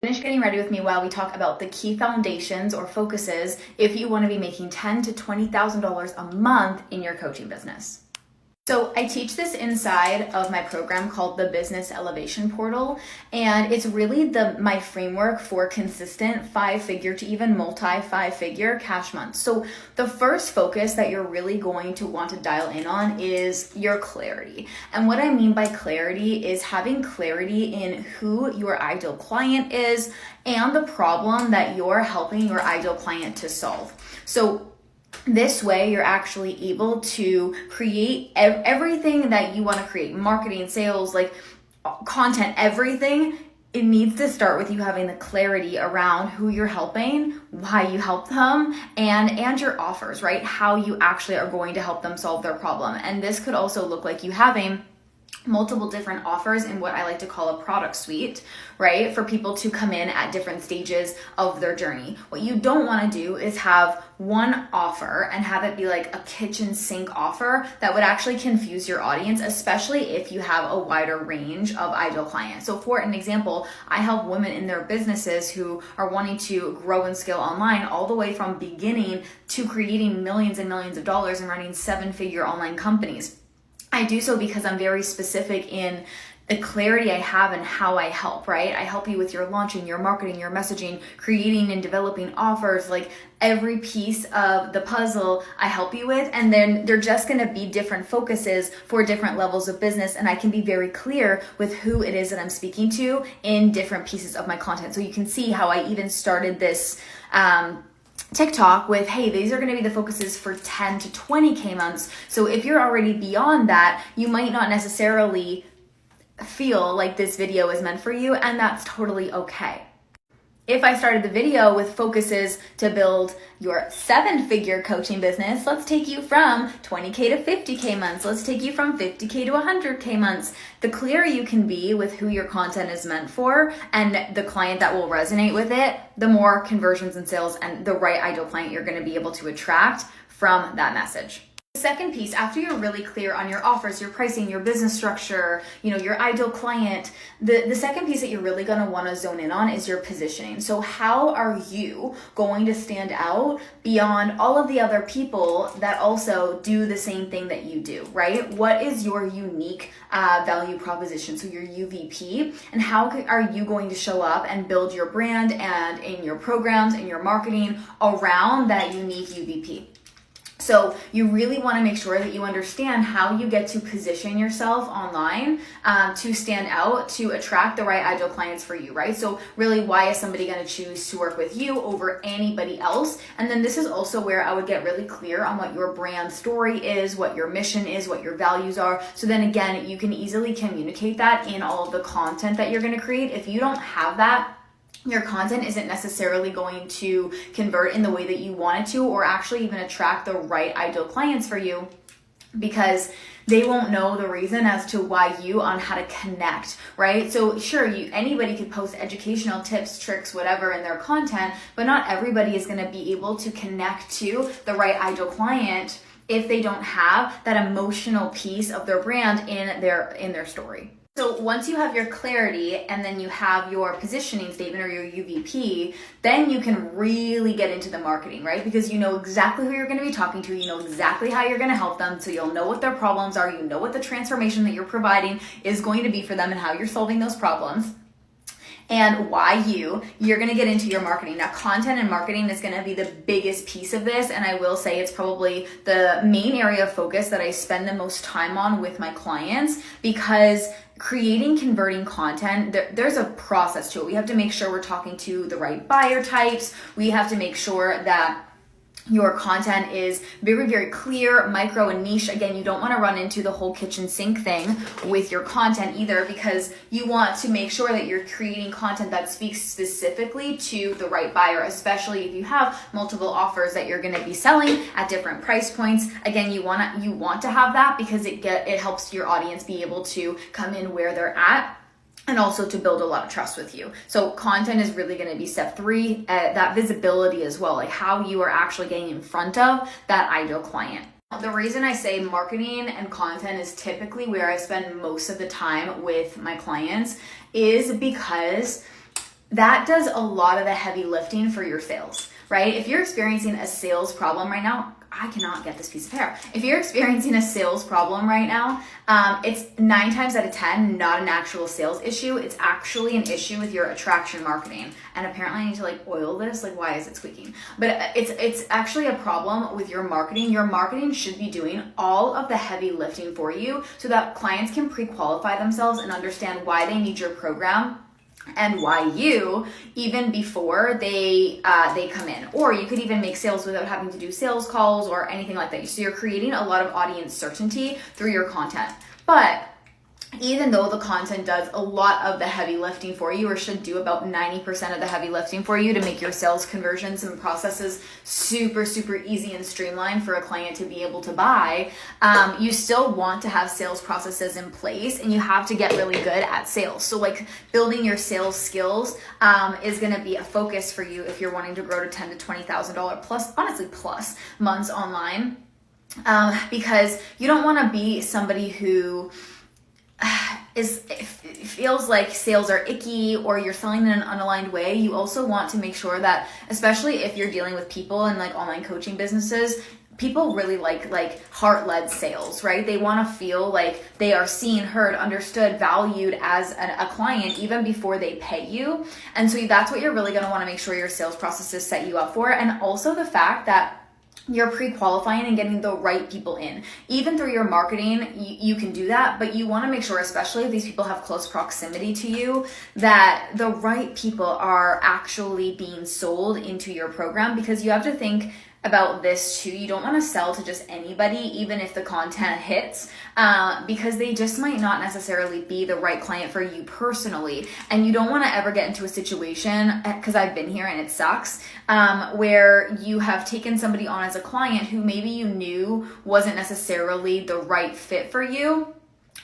Finish getting ready with me while we talk about the key foundations or focuses if you want to be making $10,000 to $20,000 a month in your coaching business. So I teach this inside of my program called the Business Elevation Portal, and it's really my framework for consistent 5-figure to even multi-5-figure cash months. So the first focus that you're really going to want to dial in on is your clarity. And what I mean by clarity is having clarity in who your ideal client is and the problem that you're helping your ideal client to solve. So this way, you're actually able to create everything that you want to create, marketing, sales, like content, everything. It needs to start with you having the clarity around who you're helping, why you help them, and your offers, right? How you actually are going to help them solve their problem. And this could also look like you having multiple different offers in what I like to call a product suite, right? For people to come in at different stages of their journey. What you don't want to do is have one offer and have it be like a kitchen sink offer that would actually confuse your audience, especially if you have a wider range of ideal clients. So for an example, I help women in their businesses who are wanting to grow and scale online all the way from beginning to creating millions and millions of dollars and running 7-figure online companies. I do so because I'm very specific in the clarity I have and how I help, right? I help you with your launching, your marketing, your messaging, creating and developing offers, like every piece of the puzzle I help you with. And then they're just going to be different focuses for different levels of business. And I can be very clear with who it is that I'm speaking to in different pieces of my content. So you can see how I even started this TikTok with, hey, these are going to be the focuses for 10 to 20K months. So if you're already beyond that, you might not necessarily feel like this video is meant for you, and that's totally okay. If I started the video with focuses to build your 7-figure coaching business, let's take you from 20K to 50K months. Let's take you from 50K to 100K months. The clearer you can be with who your content is meant for and the client that will resonate with it, the more conversions and sales and the right ideal client you're going to be able to attract from that message. The second piece, after you're really clear on your offers, your pricing, your business structure, your ideal client, the second piece that you're really going to want to zone in on is your positioning. So how are you going to stand out beyond all of the other people that also do the same thing that you do, right? What is your unique value proposition? So your UVP, and how are you going to show up and build your brand and in your programs and your marketing around that unique UVP? So you really want to make sure that you understand how you get to position yourself online to stand out, to attract the right ideal clients for you, right? So really, why is somebody going to choose to work with you over anybody else? And then this is also where I would get really clear on what your brand story is, what your mission is, what your values are. So then again, you can easily communicate that in all of the content that you're going to create. If you don't have that, your content isn't necessarily going to convert in the way that you want it to, or actually even attract the right ideal clients for you, because they won't know the reason as to why you on how to connect, right? So sure, anybody could post educational tips, tricks, whatever in their content, but not everybody is going to be able to connect to the right ideal client if they don't have that emotional piece of their brand in their story. So once you have your clarity and then you have your positioning statement or your UVP, then you can really get into the marketing, right? Because you know exactly who you're going to be talking to, you know exactly how you're going to help them, so you'll know what their problems are, you know what the transformation that you're providing is going to be for them and how you're solving those problems. And why you're going to get into your marketing. Now, content and marketing is going to be the biggest piece of this. And I will say it's probably the main area of focus that I spend the most time on with my clients, because creating, converting content, there's a process to it. We have to make sure we're talking to the right buyer types. We have to make sure that your content is very, very clear, micro and niche. Again, you don't want to run into the whole kitchen sink thing with your content either, because you want to make sure that you're creating content that speaks specifically to the right buyer, especially if you have multiple offers that you're going to be selling at different price points. Again, you want to have that because it helps your audience be able to come in where they're at, and also to build a lot of trust with you. So content is really going to be step 3, that visibility as well, like how you are actually getting in front of that ideal client. The reason I say marketing and content is typically where I spend most of the time with my clients is because that does a lot of the heavy lifting for your sales, right? If you're experiencing a sales problem right now, I cannot get this piece of hair. If you're experiencing a sales problem right now, it's 9 times out of 10 not an actual sales issue. It's actually an issue with your attraction marketing. And apparently I need to like oil this. Like, why is it squeaking? But it's actually a problem with your marketing. Your marketing should be doing all of the heavy lifting for you so that clients can pre-qualify themselves and understand why they need your program and why you, even before they come in. Or you could even make sales without having to do sales calls or anything like that. So you're creating a lot of audience certainty through your content. But even though the content does a lot of the heavy lifting for you, or should do about 90% of the heavy lifting for you to make your sales conversions and processes super, super easy and streamlined for a client to be able to buy, you still want to have sales processes in place, and you have to get really good at sales. So like building your sales skills is going to be a focus for you if you're wanting to grow to $10,000 to $20,000 plus, honestly, plus months online, because you don't want to be somebody who feels like sales are icky or you're selling in an unaligned way. You also want to make sure that, especially if you're dealing with people in like online coaching businesses, people really like heart-led sales, right? They want to feel like they are seen, heard, understood, valued as a client even before they pay you. And so that's what you're really going to want to make sure your sales processes set you up for. And also the fact that you're pre-qualifying and getting the right people in. Even through your marketing, you can do that, but you want to make sure, especially if these people have close proximity to you, that the right people are actually being sold into your program, because you have to think about this too. You don't want to sell to just anybody, even if the content hits, because they just might not necessarily be the right client for you personally. And you don't want to ever get into a situation, because I've been here and it sucks, where you have taken somebody on as a client who maybe you knew wasn't necessarily the right fit for you,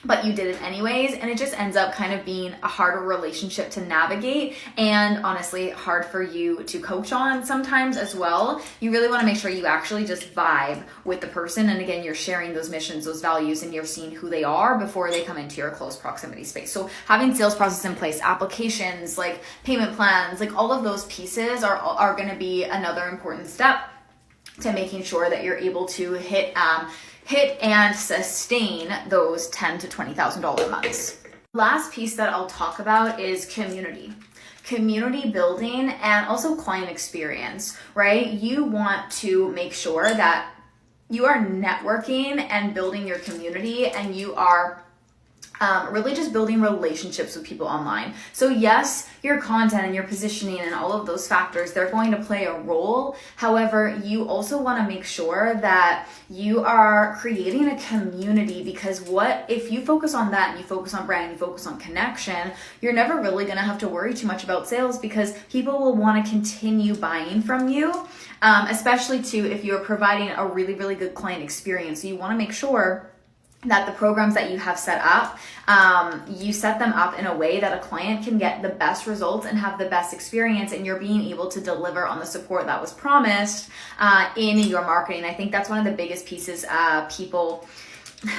but you did it anyways, and it just ends up kind of being a harder relationship to navigate, and honestly hard for you to coach on sometimes as well. You really want to make sure you actually just vibe with the person, and again, you're sharing those missions, those values, and you're seeing who they are before they come into your close proximity space. So having sales process in place, applications, like payment plans, like all of those pieces are going to be another important step to making sure that you're able to hit and sustain those $10,000 to $20,000 months. Last piece that I'll talk about is community building, and also client experience, right? You want to make sure that you are networking and building your community, and you are really just building relationships with people online. So yes, your content and your positioning and all of those factors, they're going to play a role. However, you also want to make sure that you are creating a community, because what if you focus on that and you focus on brand, you focus on connection, you're never really going to have to worry too much about sales, because people will want to continue buying from you, especially too if you're providing a really, really good client experience. So you want to make sure that the programs that you have set up, you set them up in a way that a client can get the best results and have the best experience, and you're being able to deliver on the support that was promised in your marketing. I think that's one of the biggest pieces people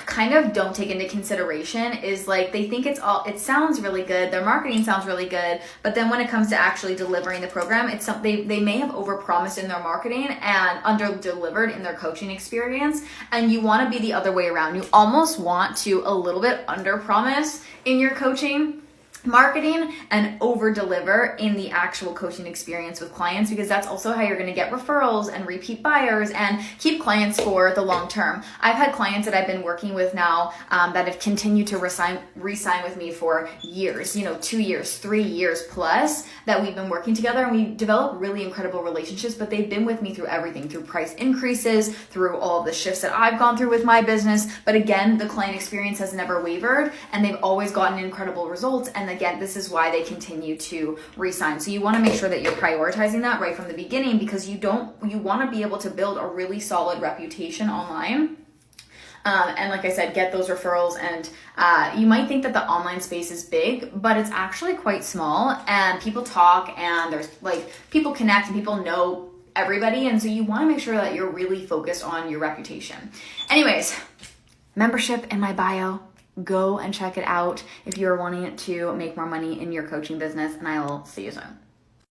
kind of don't take into consideration, is like they think it sounds really good, their marketing sounds really good, but then when it comes to actually delivering the program, it's something they may have overpromised in their marketing and under-delivered in their coaching experience. And you want to be the other way around. You almost want to a little bit under-promise in your coaching marketing and over deliver in the actual coaching experience with clients, because that's also how you're going to get referrals and repeat buyers and keep clients for the long term. I've had clients that I've been working with now that have continued to re-sign with me for years, 2 years, 3 years plus, that we've been working together, and we develop really incredible relationships. But they've been with me through everything, through price increases, through all of the shifts that I've gone through with my business. But again, the client experience has never wavered, and they've always gotten incredible results. And again, this is why they continue to re-sign. So you want to make sure that you're prioritizing that right from the beginning, because you want to be able to build a really solid reputation online. And like I said, get those referrals. And you might think that the online space is big, but it's actually quite small, and people talk, and there's like people connect, and people know everybody. And so you want to make sure that you're really focused on your reputation. Anyways, membership in my bio. Go and check it out if you're wanting to make more money in your coaching business, and I will see you soon.